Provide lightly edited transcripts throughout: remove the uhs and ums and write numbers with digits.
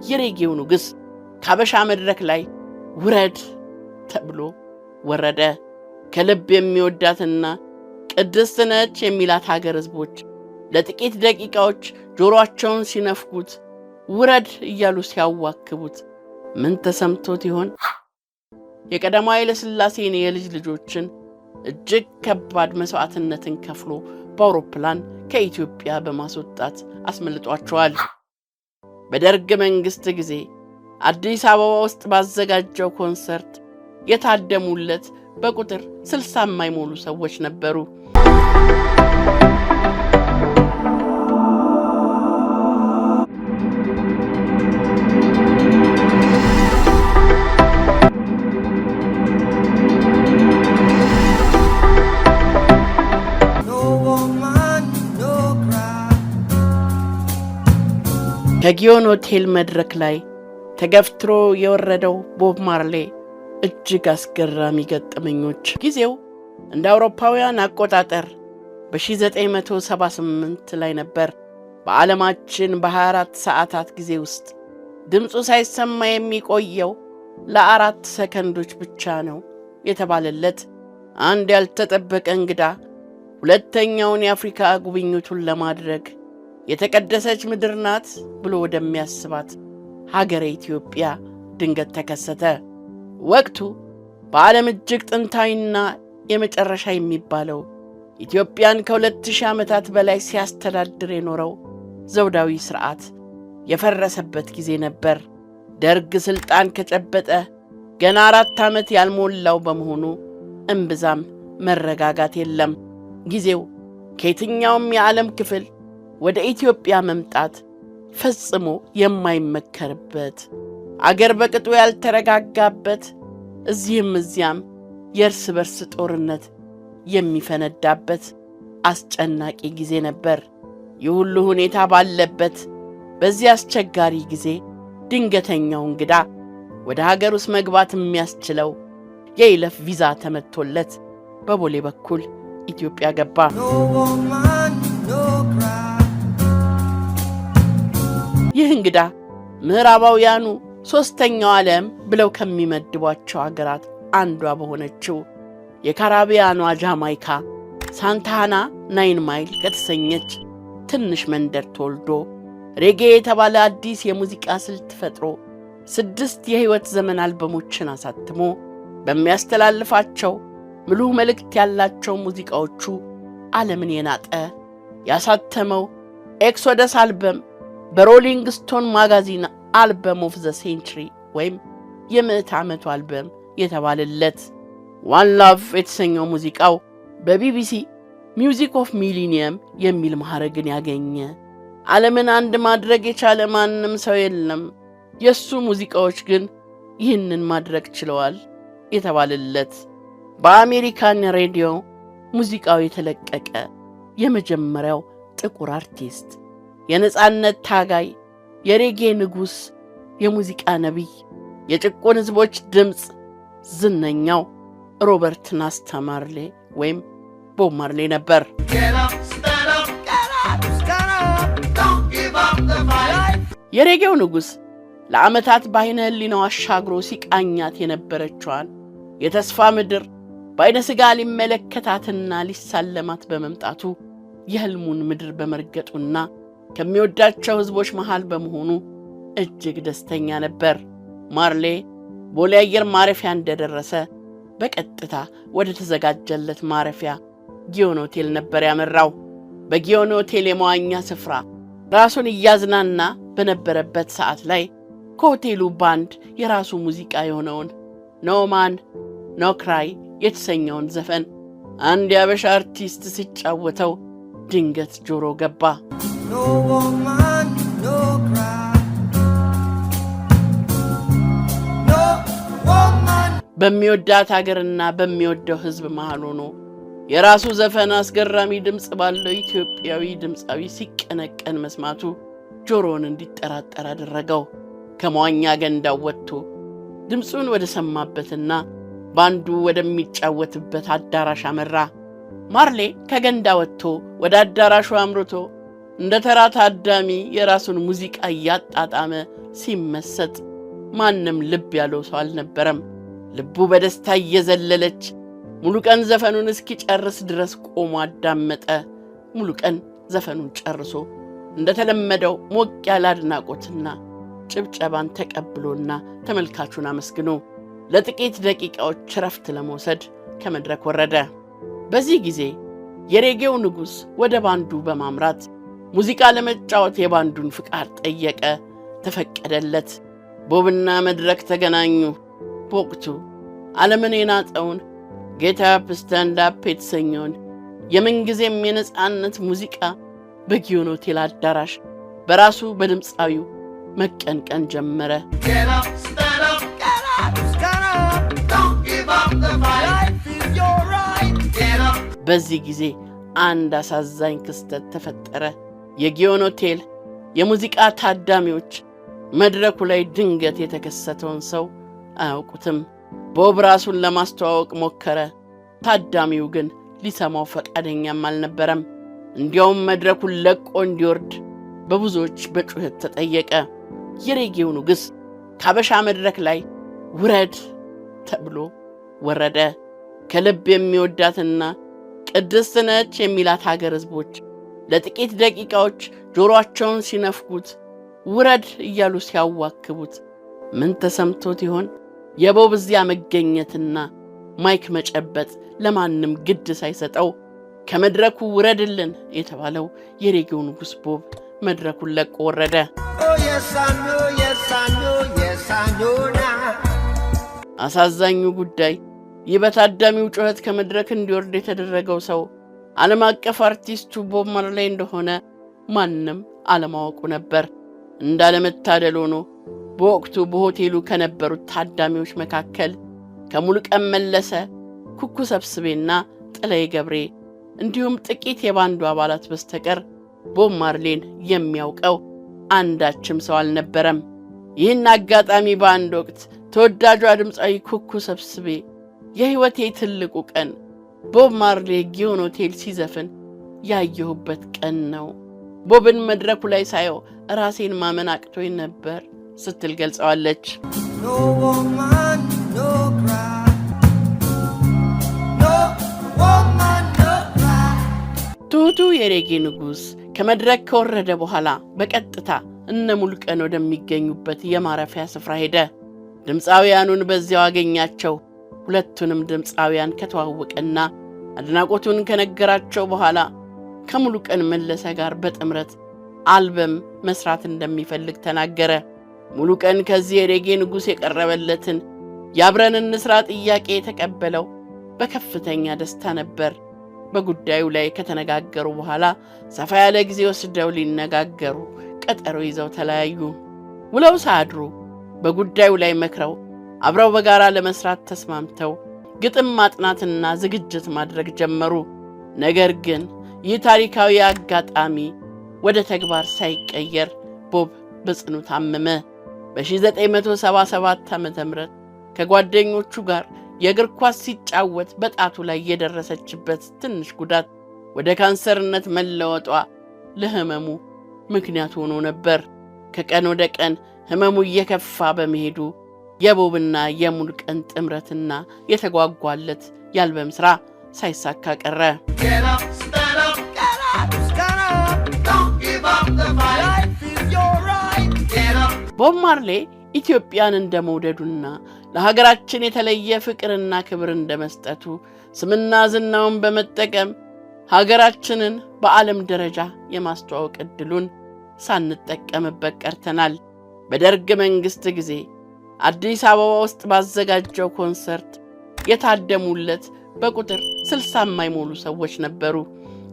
የሬጌው ንጉስ ካበሻ መድረክ ላይ ውረድ ተብሎ ወረደ። ከልብ የሚወዳትና ቅድስት ነች የሚላት ሀገር ህዝቦች ለጥቂት ደቂቃዎች ጆሮአቸውን ሲነፍጉት ውረድ እያሉ ሲያዋክቡት ምን ተሰምቶት ይሆን? የቀዳማዊ ኃይለ ሥላሴን የልጅ ልጆችን እጅግ ከባድ መስዋዕትነትን ከፍሎ በአውሮፕላን ከኢትዮጵያ በማስወጣት አስመልጧቸዋል። በደርግ መንግስት ጊዜ አዲስ አበባ ውስጥ ባዘጋጀው ኮንሰርት የታደሙለት በቁጥር 60 የማይሞሉ ሰዎች ነበሩ። ከጊዮን ሆቴል መድረክ ላይ ተገፍትሮ የወረደው ቦብ ማርሌ እጅግ አስገራሚ ገጠመኞች። ጊዜው እንደ አውሮፓውያን አቆጣጠር በ1978 ላይ ነበር። በዓለማችን በ24 ሰዓታት ጊዜ ውስጥ ድምፁ ሳይሰማ የሚቆየው ለ4 ሰከንዶች ብቻ ነው የተባለለት አንድ ያልተጠበቀ እንግዳ ሁለተኛውን የአፍሪካ ጉብኝቱን ለማድረግ የተቀደሰች ምድር ናት ብሎ ወደሚያስባት ሀገረ ኢትዮጵያ ድንገት ተከሰተ። ወቅቱ በዓለም እጅግ ጥንታዊና የመጨረሻ የሚባለው ኢትዮጵያን ከ2000 ዓመታት በላይ ሲያስተዳድር የኖረው ዘውዳዊ ሥርዓት የፈረሰበት ጊዜ ነበር። ደርግ ሥልጣን ከጨበጠ ገና 4 ዓመት ያልሞላው በመሆኑ እምብዛም መረጋጋት የለም። ጊዜው ከየትኛውም የዓለም ክፍል ወደ ኢትዮጵያ መምጣት ፈጽሞ የማይመከርበት፣ አገር በቅጡ ያልተረጋጋበት፣ እዚህም እዚያም የእርስ በርስ ጦርነት የሚፈነዳበት አስጨናቂ ጊዜ ነበር። ይህ ሁሉ ሁኔታ ባለበት በዚህ አስቸጋሪ ጊዜ ድንገተኛው እንግዳ ወደ ሀገር ውስጥ መግባት የሚያስችለው የይለፍ ቪዛ ተመቶለት በቦሌ በኩል ኢትዮጵያ ገባ። ይህ እንግዳ ምዕራባውያኑ ሶስተኛው ዓለም ብለው ከሚመድቧቸው አገራት አንዷ በሆነችው የካራቢያኗ ጃማይካ ሳንታና 9 ማይል ከተሰኘች ትንሽ መንደር ተወልዶ ሬጌ የተባለ አዲስ የሙዚቃ ስልት ፈጥሮ 6 የሕይወት ዘመን አልበሞችን አሳትሞ በሚያስተላልፋቸው ሙሉ መልእክት ያላቸው ሙዚቃዎቹ ዓለምን የናጠ ያሳተመው ኤክሶደስ አልበም በሮሊንግ ስቶን ማጋዚን አልበም ኦፍ ዘ ሴንቹሪ ወይም የምዕት ዓመቱ አልበም የተባለለት ዋን ላቭ የተሰኘው ሙዚቃው በቢቢሲ ሚውዚክ ኦፍ ሚሊኒየም የሚል ማዕረግን ያገኘ፣ ዓለምን አንድ ማድረግ የቻለ ማንም ሰው የለም፣ የሱ ሙዚቃዎች ግን ይህንን ማድረግ ችለዋል የተባለለት፣ በአሜሪካን ሬዲዮ ሙዚቃው የተለቀቀ የመጀመሪያው ጥቁር አርቲስት፣ የነጻነት ታጋይ፣ የሬጌ ንጉስ፣ የሙዚቃ ነቢይ፣ የጭቁን ሕዝቦች ድምፅ፣ ዝነኛው ሮበርት ናስታ ማርሌ ወይም ቦብ ማርሌ ነበር። የሬጌው ንጉስ ለዓመታት በዓይነ ሕሊናው አሻግሮ ሲቃኛት የነበረችዋን የተስፋ ምድር በዓይነ ሥጋ ሊመለከታትና ሊሳለማት በመምጣቱ የሕልሙን ምድር በመርገጡና ከሚወዳቸው ሕዝቦች መሃል በመሆኑ እጅግ ደስተኛ ነበር። ማርሌ ቦሌ አየር ማረፊያ እንደደረሰ በቀጥታ ወደ ተዘጋጀለት ማረፊያ ጊዮን ሆቴል ነበር ያመራው። በጊዮን ሆቴል የመዋኛ ስፍራ ራሱን እያዝናና በነበረበት ሰዓት ላይ ከሆቴሉ ባንድ የራሱ ሙዚቃ የሆነውን ኖ ማን ኖ ክራይ የተሰኘውን ዘፈን አንድ የአበሻ አርቲስት ሲጫወተው ድንገት ጆሮ ገባ። No woman, no cry. No woman. በሚወዳት ሀገርና በሚወደው ሕዝብ መሃል ሆኖ የራሱ ዘፈን አስገራሚ ድምጽ ባለው ኢትዮጵያዊ ድምጻዊ ሲቀነቀን መስማቱ ጆሮውን እንዲጠራጠር አደረገው። ከመዋኛ ገንዳው ወጥቶ ድምጹን ወደ ሰማበትና ባንዱ ወደሚጫወትበት አዳራሽ አመራ። ማርሌ ከገንዳ ወጥቶ ወደ አዳራሹ አምርቶ እንደ ተራ ታዳሚ የራሱን ሙዚቃ እያጣጣመ ሲመሰጥ ማንም ልብ ያለው ሰው አልነበረም። ልቡ በደስታ እየዘለለች ሙሉቀን ዘፈኑን እስኪጨርስ ድረስ ቆሞ አዳመጠ። ሙሉቀን ዘፈኑን ጨርሶ እንደተለመደው ሞቅ ያለ አድናቆትና ጭብጨባን ተቀብሎና ተመልካቹን አመስግኖ ለጥቂት ደቂቃዎች ረፍት ለመውሰድ ከመድረክ ወረደ። በዚህ ጊዜ የሬጌው ንጉሥ ወደ ባንዱ በማምራት ሙዚቃ ለመጫወት የባንዱን ፍቃድ ጠየቀ። ተፈቀደለት። ቦብና መድረክ ተገናኙ። በወቅቱ ዓለምን የናጠውን ጌት አፕ ስታንድ አፕ የተሰኘውን የምንጊዜም የነጻነት ሙዚቃ በጊዮን ሆቴል አዳራሽ በራሱ በድምፃዊው መቀንቀን ጀመረ። በዚህ ጊዜ አንድ አሳዛኝ ክስተት ተፈጠረ። የጊዮን ሆቴል የሙዚቃ ታዳሚዎች መድረኩ ላይ ድንገት የተከሰተውን ሰው አያውቁትም። ቦብ ራሱን ለማስተዋወቅ ሞከረ። ታዳሚው ግን ሊሰማው ፈቃደኛም አልነበረም። እንዲያውም መድረኩን ለቆ እንዲወርድ በብዙዎች በጩኸት ተጠየቀ። የሬጌው ንጉሥ ካበሻ መድረክ ላይ ውረድ ተብሎ ወረደ። ከልብ የሚወዳትና ቅድስት ነች የሚላት ሀገር ሕዝቦች ለጥቂት ደቂቃዎች ጆሮአቸውን ሲነፍጉት ውረድ እያሉ ሲያዋክቡት ምን ተሰምቶት ይሆን? የቦብ እዚያ መገኘትና ማይክ መጨበጥ ለማንም ግድ ሳይሰጠው ከመድረኩ ውረድልን የተባለው የሬጌው ንጉሥ ቦብ መድረኩን ለቆ ወረደ። አሳዛኙ ጉዳይ ይህ በታዳሚው ጩኸት ከመድረክ እንዲወርድ የተደረገው ሰው ዓለም አቀፍ አርቲስቱ ቦብ ማርሌይ እንደሆነ ማንም አለማወቁ ነበር። እንዳለመታደል ሆኖ በወቅቱ በሆቴሉ ከነበሩት ታዳሚዎች መካከል ከሙሉቀን መለሰ፣ ኩኩ ሰብስቤና ጥላዬ ገብሬ እንዲሁም ጥቂት የባንዱ አባላት በስተቀር ቦብ ማርሌይን የሚያውቀው አንዳችም ሰው አልነበረም። ይህን አጋጣሚ በአንድ ወቅት ተወዳጇ ድምፃዊ ኩኩ ሰብስቤ የሕይወቴ ትልቁ ቀን ቦብ ማርሌይ ጊዮን ሆቴል ሲዘፍን ያየሁበት ቀን ነው፣ ቦብን መድረኩ ላይ ሳየው ራሴን ማመን አቅቶኝ ነበር ስትል ገልጸዋለች። ትሁቱ የሬጌ ንጉሥ ከመድረክ ከወረደ በኋላ በቀጥታ እነ ሙሉቀን ወደሚገኙበት የማረፊያ ስፍራ ሄደ። ድምፃውያኑን በዚያው አገኛቸው። ሁለቱንም ድምፃውያን ከተዋወቀና አድናቆቱን ከነገራቸው በኋላ ከሙሉቀን መለሰ ጋር በጥምረት አልበም መስራት እንደሚፈልግ ተናገረ። ሙሉቀን ከዚህ የሬጌ ንጉሥ የቀረበለትን የአብረን እንስራ ጥያቄ የተቀበለው በከፍተኛ ደስታ ነበር። በጉዳዩ ላይ ከተነጋገሩ በኋላ ሰፋ ያለ ጊዜ ወስደው ሊነጋገሩ ቀጠሮ ይዘው ተለያዩ። ውለው ሳያድሩ በጉዳዩ ላይ መክረው አብረው በጋራ ለመስራት ተስማምተው ግጥም ማጥናትና ዝግጅት ማድረግ ጀመሩ። ነገር ግን ይህ ታሪካዊ አጋጣሚ ወደ ተግባር ሳይቀየር ቦብ በጽኑ ታመመ። በ1977 ዓ.ም ከጓደኞቹ ጋር የእግር ኳስ ሲጫወት በጣቱ ላይ የደረሰችበት ትንሽ ጉዳት ወደ ካንሰርነት መለወጧ ለህመሙ ምክንያት ሆኖ ነበር። ከቀን ወደ ቀን ህመሙ እየከፋ በመሄዱ የቦብና የሙሉቀን ጥምረትና የተጓጓለት የአልበም ሥራ ሳይሳካ ቀረ። ቦብ ማርሌይ ኢትዮጵያን እንደመውደዱና ለሀገራችን የተለየ ፍቅርና ክብር እንደመስጠቱ ስምና ዝናውን በመጠቀም ሀገራችንን በዓለም ደረጃ የማስተዋወቅ ዕድሉን ሳንጠቀምበት ቀርተናል። በደርግ መንግሥት ጊዜ አዲስ አበባ ውስጥ ባዘጋጀው ኮንሰርት የታደሙለት በቁጥር 60 የማይሞሉ ሰዎች ነበሩ።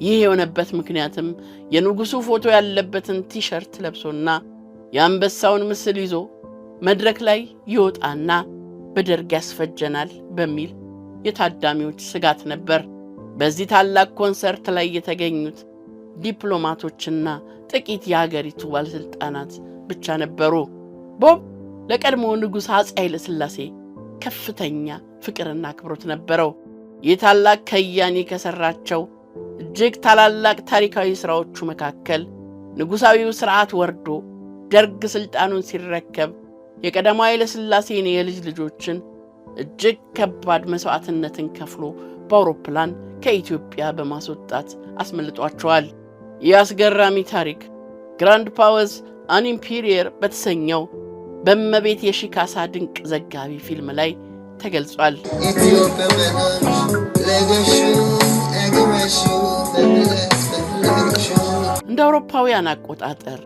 ይህ የሆነበት ምክንያትም የንጉሡ ፎቶ ያለበትን ቲሸርት ለብሶና የአንበሳውን ምስል ይዞ መድረክ ላይ ይወጣና በደርግ ያስፈጀናል በሚል የታዳሚዎች ስጋት ነበር። በዚህ ታላቅ ኮንሰርት ላይ የተገኙት ዲፕሎማቶችና ጥቂት የሀገሪቱ ባለሥልጣናት ብቻ ነበሩ። ቦብ ለቀድሞ ንጉሥ አፄ ኃይለ ሥላሴ ከፍተኛ ፍቅርና አክብሮት ነበረው። ይህ ታላቅ ከያኒ ከሠራቸው እጅግ ታላላቅ ታሪካዊ ሥራዎቹ መካከል ንጉሳዊው ሥርዓት ወርዶ ደርግ ስልጣኑን ሲረከብ የቀዳማዊ ኃይለ ሥላሴን የልጅ ልጆችን እጅግ ከባድ መስዋዕትነትን ከፍሎ በአውሮፕላን ከኢትዮጵያ በማስወጣት አስመልጧቸዋል። ይህ አስገራሚ ታሪክ ግራንድ ፓወዝ አን ኢምፔሪየር በተሰኘው በእመቤት የሺካሳ ድንቅ ዘጋቢ ፊልም ላይ ተገልጿል። እንደ አውሮፓውያን አቆጣጠር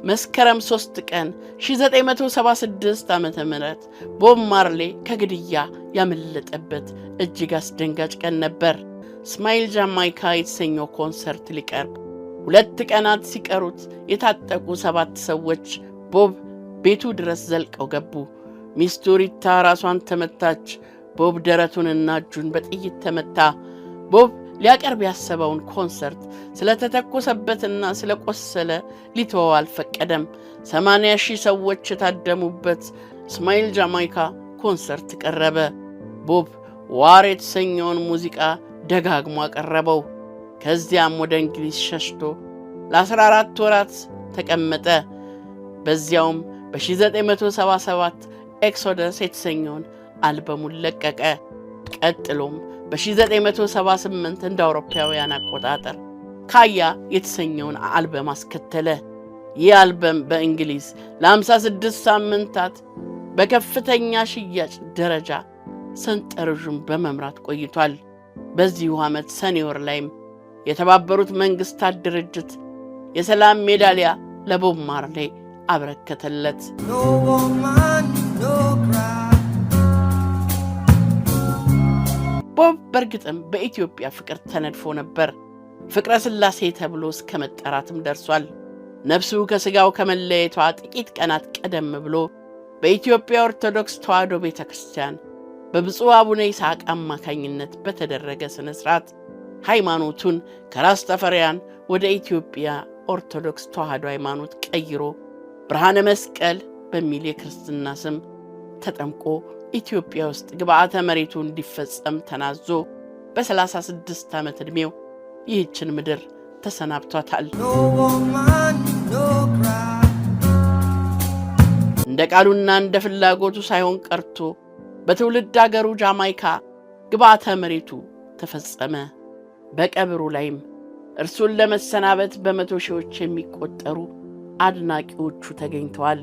መስከረም 3 ቀን 1976 ዓመተ ምህረት ቦብ ማርሌ ከግድያ ያመለጠበት እጅግ አስደንጋጭ ቀን ነበር። ስማይል ጃማይካ የተሰኘው ኮንሰርት ሊቀርብ 2 ቀናት ሲቀሩት የታጠቁ 7 ሰዎች ቦብ ቤቱ ድረስ ዘልቀው ገቡ። ሚስቱ ሪታ ራሷን ተመታች። ቦብ ደረቱንና እጁን በጥይት ተመታ። ቦብ ሊያቀርብ ያሰበውን ኮንሰርት ስለተተኮሰበትና ስለቆሰለ ሊተወው አልፈቀደም። 80,000 ሰዎች የታደሙበት ስማይል ጃማይካ ኮንሰርት ቀረበ። ቦብ ዋር የተሰኘውን ሙዚቃ ደጋግሞ አቀረበው። ከዚያም ወደ እንግሊዝ ሸሽቶ ለ14 ወራት ተቀመጠ። በዚያውም በ1977 ኤክሶደስ የተሰኘውን አልበሙን ለቀቀ። ቀጥሎም በ1978 እንደ አውሮፓውያን አቆጣጠር ካያ የተሰኘውን አልበም አስከተለ። ይህ አልበም በእንግሊዝ ለ56 ሳምንታት በከፍተኛ ሽያጭ ደረጃ ሰንጠረዡን በመምራት ቆይቷል። በዚሁ ዓመት ሰኔ ወር ላይም የተባበሩት መንግስታት ድርጅት የሰላም ሜዳሊያ ለቦብ ማርሌ አበረከተለት። ቦብ በርግጥም በኢትዮጵያ ፍቅር ተነድፎ ነበር። ፍቅረ ሥላሴ ተብሎ እስከ መጠራትም ደርሷል። ነፍሱ ከሥጋው ከመለየቷ ጥቂት ቀናት ቀደም ብሎ በኢትዮጵያ ኦርቶዶክስ ተዋሕዶ ቤተ ክርስቲያን በብፁዕ አቡነ ይስሐቅ አማካኝነት በተደረገ ሥነ ሥርዓት ሃይማኖቱን ከራስ ተፈሪያን ወደ ኢትዮጵያ ኦርቶዶክስ ተዋሕዶ ሃይማኖት ቀይሮ ብርሃነ መስቀል በሚል የክርስትና ስም ተጠምቆ ኢትዮጵያ ውስጥ ግብዓተ መሬቱ እንዲፈጸም ተናዞ በ36 ዓመት ዕድሜው ይህችን ምድር ተሰናብቷታል። እንደ ቃሉና እንደ ፍላጎቱ ሳይሆን ቀርቶ በትውልድ አገሩ ጃማይካ ግብዓተ መሬቱ ተፈጸመ። በቀብሩ ላይም እርሱን ለመሰናበት በመቶ ሺዎች የሚቆጠሩ አድናቂዎቹ ተገኝተዋል።